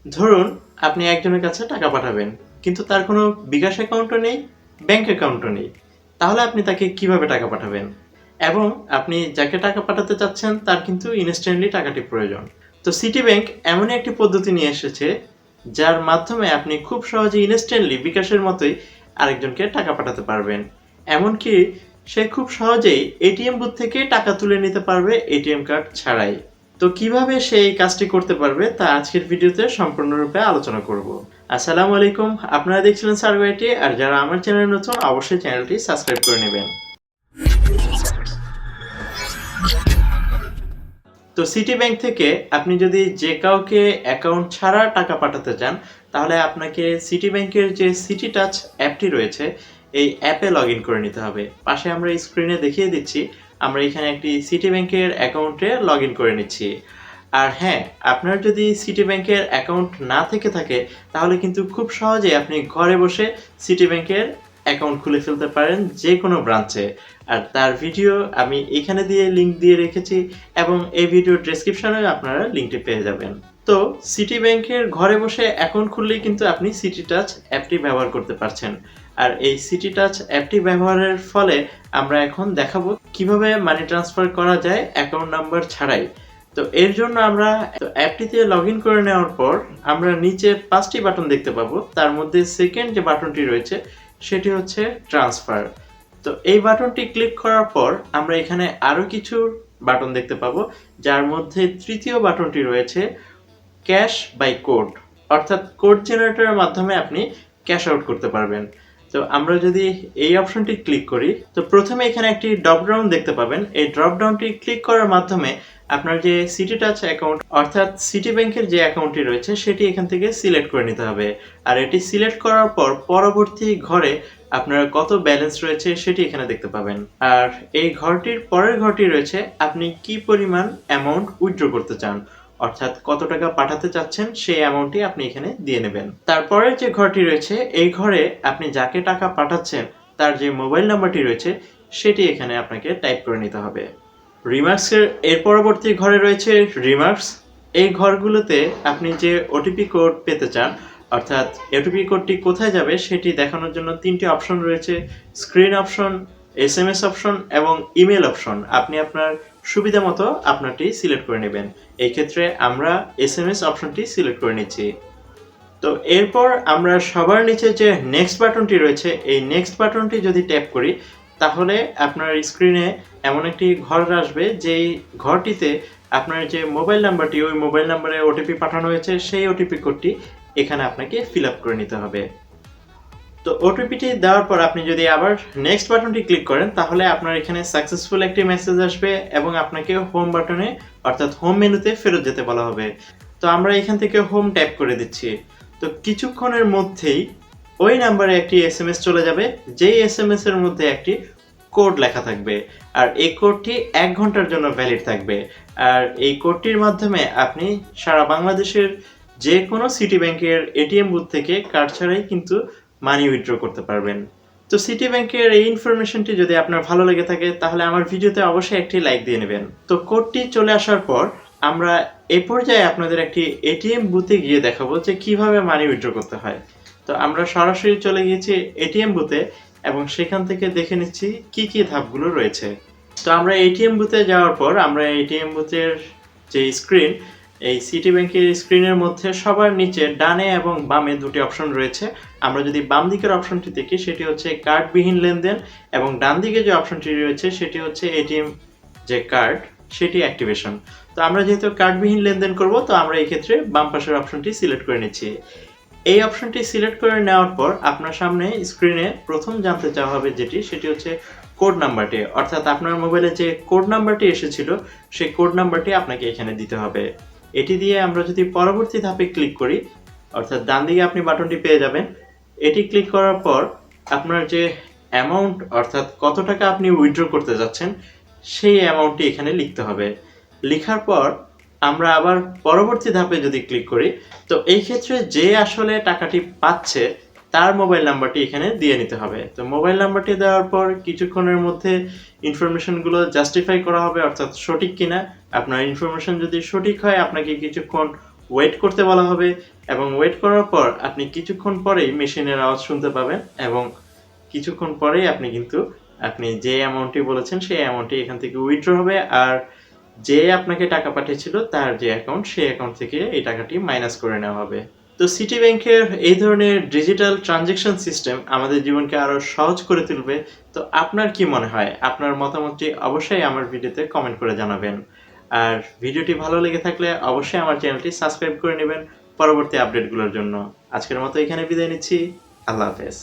ধরুন আপনি একজনের কাছে টাকা পাঠাবেন, কিন্তু তার কোনো বিকাশ অ্যাকাউন্টও নেই, ব্যাংক অ্যাকাউন্টও নেই। তাহলে আপনি তাকে কিভাবে টাকা পাঠাবেন? এবং আপনি যাকে টাকা পাঠাতে চাচ্ছেন তার কিন্তু ইনস্ট্যান্টলি টাকাটি প্রয়োজন। তো সিটি ব্যাংক এমনই একটি পদ্ধতি নিয়ে এসেছে যার মাধ্যমে আপনি খুব সহজে ইনস্ট্যান্টলি বিকাশের মতোই আরেকজনকে টাকা পাঠাতে পারবেন। এমনকি সে খুব সহজেই এটিএম বুথ থেকে টাকা তুলে নিতে পারবে এটিএম কার্ড ছাড়াই। তো কিভাবে সে এই কাজটি করতে পারবে তা আজকের ভিডিওতে সম্পূর্ণরূপে আলোচনা করব। আসসালামু আলাইকুম, আপনারা দেখছিলেন সার্ভে আইটি, আর যারা আমার চ্যানেলে নতুন অবশ্যই চ্যানেলটি সাবস্ক্রাইব করে নেবেন। তো সিটি ব্যাংক থেকে আপনি যদি যে কাউকে অ্যাকাউন্ট ছাড়া টাকা পাঠাতে চান, তাহলে আপনাকে সিটি ব্যাংকের যে সিটি টাচ অ্যাপটি রয়েছে এই অ্যাপে লগ ইন করে নিতে হবে। পাশে আমরা স্ক্রিনে দেখিয়ে দিচ্ছি, আমরা এখানে একটি সিটি ব্যাংকের অ্যাকাউন্টে লগ ইন করে নিচ্ছি। আর হ্যাঁ, আপনার যদি সিটি ব্যাংকের অ্যাকাউন্ট না থেকে থাকে তাহলে কিন্তু খুব সহজে আপনি ঘরে বসে সিটি ব্যাংকের অ্যাকাউন্ট খুলে ফেলতে পারেন যে কোনো ব্রাঞ্চে। আর তার ভিডিও আমি এখানে দিয়ে লিংক দিয়ে রেখেছি, এবং এই ভিডিওর ডেসক্রিপশনেও আপনারা লিংকটি পেয়ে যাবেন। তো সিটি ব্যাংকের ঘরে বসে অ্যাকাউন্ট খুললেই কিন্তু আপনি সিটি টাচ অ্যাপটি ব্যবহার করতে পারছেন। আর এই সিটি টাচ অ্যাপটি ব্যবহারের ফলে আমরা এখন দেখাবো কিভাবে মানি ট্রান্সফার করা যায় অ্যাকাউন্ট নাম্বার ছাড়াই। তো এর জন্য আমরা অ্যাপটিতে লগ ইন করে নেওয়ার পর আমরা নিচে 5টি বাটন দেখতে পাবো। তার মধ্যে সেকেন্ড যে বাটনটি রয়েছে সেটি হচ্ছে ট্রান্সফার। তো এই বাটনটি ক্লিক করার পর আমরা এখানে আরও কিছু বাটন দেখতে পাবো, যার মধ্যে তৃতীয় বাটনটি রয়েছে ক্যাশ বাই কোড, অর্থাৎ কোড জেনারেটরের মাধ্যমে আপনি ক্যাশ আউট করতে পারবেন। তো আমরা যদি এই অপশনটি ক্লিক করি, তো প্রথমে এখানে একটি ড্রপডাউন দেখতে পাবেন। এই ড্রপডাউনটি ক্লিক করার মাধ্যমে আপনার যে সিটি টাচ অ্যাকাউন্ট অর্থাৎ সিটি ব্যাংকের যে অ্যাকাউন্টটি রয়েছে সেটি এখান থেকে সিলেক্ট করে নিতে হবে। আর এটি সিলেক্ট করার পর পরবর্তী ঘরে আপনার কত ব্যালেন্স রয়েছে সেটি এখানে দেখতে পাবেন। আর এই ঘরটির পরের ঘরটি রয়েছে আপনি কি পরিমাণ অ্যামাউন্ট উইথড্র করতে চান, অর্থাৎ কত টাকা পাঠাতে চাচ্ছেন সেই অ্যামাউন্টটি আপনি এখানে দিয়ে নেবেন। তারপরের যে ঘরটি রয়েছে এই ঘরে আপনি যাকে টাকা পাঠাচ্ছেন তার যে মোবাইল নাম্বারটি রয়েছে সেটি এখানে আপনাকে টাইপ করে নিতে হবে। রিমার্কসের এর পরবর্তী ঘরে রয়েছে রিমার্কস। এই ঘরগুলোতে আপনি যে ওটিপি কোড পেতে চান, অর্থাৎ ওটিপি কোডটি কোথায় যাবে সেটি দেখানোর জন্য 3টি অপশন রয়েছে: স্ক্রিন অপশন, এসএমএস অপশন এবং ইমেল অপশন। আপনি আপনার সুবিধা মতো আপনারটি সিলেক্ট করে নেবেন। এই ক্ষেত্রে আমরা এসএমএস অপশনটি সিলেক্ট করে নিচ্ছি। তো এরপর আমরা সবার নিচে যে নেক্সট বাটনটি রয়েছে এই নেক্সট বাটনটি যদি ট্যাপ করি, তাহলে আপনার স্ক্রিনে এমন একটি ঘর আসবে যেই ঘরটিতে আপনার যে মোবাইল নাম্বারটি, ওই মোবাইল নাম্বারে ওটিপি পাঠানো হয়েছে সেই ওটিপি কোডটি এখানে আপনাকে ফিল আপ করে নিতে হবে। তো ওটিপিটি দেওয়ার পর আপনি যদি আবার নেক্সট বাটনটি ক্লিক করেন, তাহলে আপনার এখানে সাকসেসফুল একটি মেসেজ আসবে এবং আপনাকে হোম বাটনে অর্থাৎ হোম মেনুতে ফেরত যেতে বলা হবে। তো আমরা এখান থেকে হোম ট্যাপ করে দিচ্ছি। তো কিছুক্ষণের মধ্যেই ওই নাম্বারে একটি এসএমএস চলে যাবে, যেই এসএমএস এর মধ্যে একটি কোড লেখা থাকবে। আর এই কোডটি 1 ঘন্টার জন্য ভ্যালিড থাকবে। আর এই কোডটির মাধ্যমে আপনি সারা বাংলাদেশের যে কোনো সিটি ব্যাংকের এটিএম বুথ থেকে কার্ড ছাড়াই কিন্তু মানি উইথড্র করতে পারবেন। তো সিটি ব্যাংকের এই ইনফরমেশনটি যদি আপনার ভালো লেগে থাকে তাহলে আমার ভিডিওতে অবশ্যই একটি লাইক দিয়ে নেবেন। তো কোডটি চলে আসার পর আমরা এই পর্যায়ে আপনাদের একটি এটিএম বুথে গিয়ে দেখাবো যে কিভাবে মানি উইথড্র করতে হয়। তো আমরা সরাসরি চলে গিয়েছি এটিএম বুথে এবং সেখান থেকে দেখে নিচ্ছি কি কি ধাপগুলো রয়েছে। তো আমরা এটিএম বুথে যাওয়ার পর আমরা এটিএম বুথের যে স্ক্রিন, এই সিটি ব্যাংকের স্ক্রিনের মধ্যে সবার নিচে ডানে এবং বামে 2টি অপশন রয়েছে। আমরা যদি বাম দিকের অপশনটি দেখি সেটি হচ্ছে কার্ডবিহীন লেনদেন, এবং ডান দিকে যে অপশনটি রয়েছে সেটি হচ্ছে এটিএম যে কার্ড সেটি অ্যাক্টিভেশন। তো আমরা যেহেতু কার্ডবিহীন লেনদেন করব, তো আমরা এই ক্ষেত্রে বাম পাশের অপশনটি সিলেক্ট করে নিচ্ছি। এই অপশনটি সিলেক্ট করে নেওয়ার পর আপনার সামনে স্ক্রিনে প্রথম জানতে চাওয়া হবে যেটি, সেটি হচ্ছে কোড নাম্বারটি, অর্থাৎ আপনার মোবাইলে যে কোড নাম্বারটি এসেছিল সেই কোড নাম্বারটি আপনাকে এখানে দিতে হবে। এটি দিয়ে আমরা যদি পরবর্তী ধাপে ক্লিক করি, অর্থাৎ ডান দিকে আপনি বাটনটি পেয়ে যাবেন। এটি ক্লিক করার পর আপনার যে অ্যামাউন্ট, অর্থাৎ কত টাকা আপনি উইথড্র করতে যাচ্ছেন সেই অ্যামাউন্টটি এখানে লিখতে হবে। লেখার পর আমরা আবার পরবর্তী ধাপে যদি ক্লিক করি, তো এই ক্ষেত্রে যে আসলে টাকাটি পাচ্ছে তার মোবাইল নাম্বারটি এখানে দিয়ে নিতে হবে। তো মোবাইল নাম্বারটি দেওয়ার পর কিছুক্ষণের মধ্যে ইনফরমেশনগুলো জাস্টিফাই করা হবে, অর্থাৎ সঠিক কিনা। আপনার ইনফরমেশন যদি সঠিক হয় আপনাকে কিছুক্ষণ ওয়েট করতে বলা হবে এবং ওয়েট করার পর আপনি কিছুক্ষণ পরেই মেশিনের আওয়াজ শুনতে পাবেন এবং কিছুক্ষণ পরেই আপনি যে অ্যামাউন্টটি বলেছেন সেই অ্যামাউন্টটি এখান থেকে উইথড্র হবে আর যে আপনাকে টাকা পাঠিয়েছিল তার যে অ্যাকাউন্ট সেই অ্যাকাউন্ট থেকে এই টাকাটি মাইনাস করে নেওয়া হবে। তো সিটি ব্যাংকের এই ধরনের ডিজিটাল ট্রানজ্যাকশন সিস্টেম আমাদের জীবনকে আরো সহজ করে তুলবে। তো আপনার কি মনে হয়? আপনার মতামতটি অবশ্যই আমার ভিডিওতে কমেন্ট করে জানাবেন। আর ভিডিওটি ভালো লেগে থাকলে অবশ্যই আমার চ্যানেলটি সাবস্ক্রাইব করে নেবেন পরবর্তী আপডেটগুলোর জন্য। আজকের মতো এখানে বিদায় নিচ্ছি। আল্লাহ হাফেজ।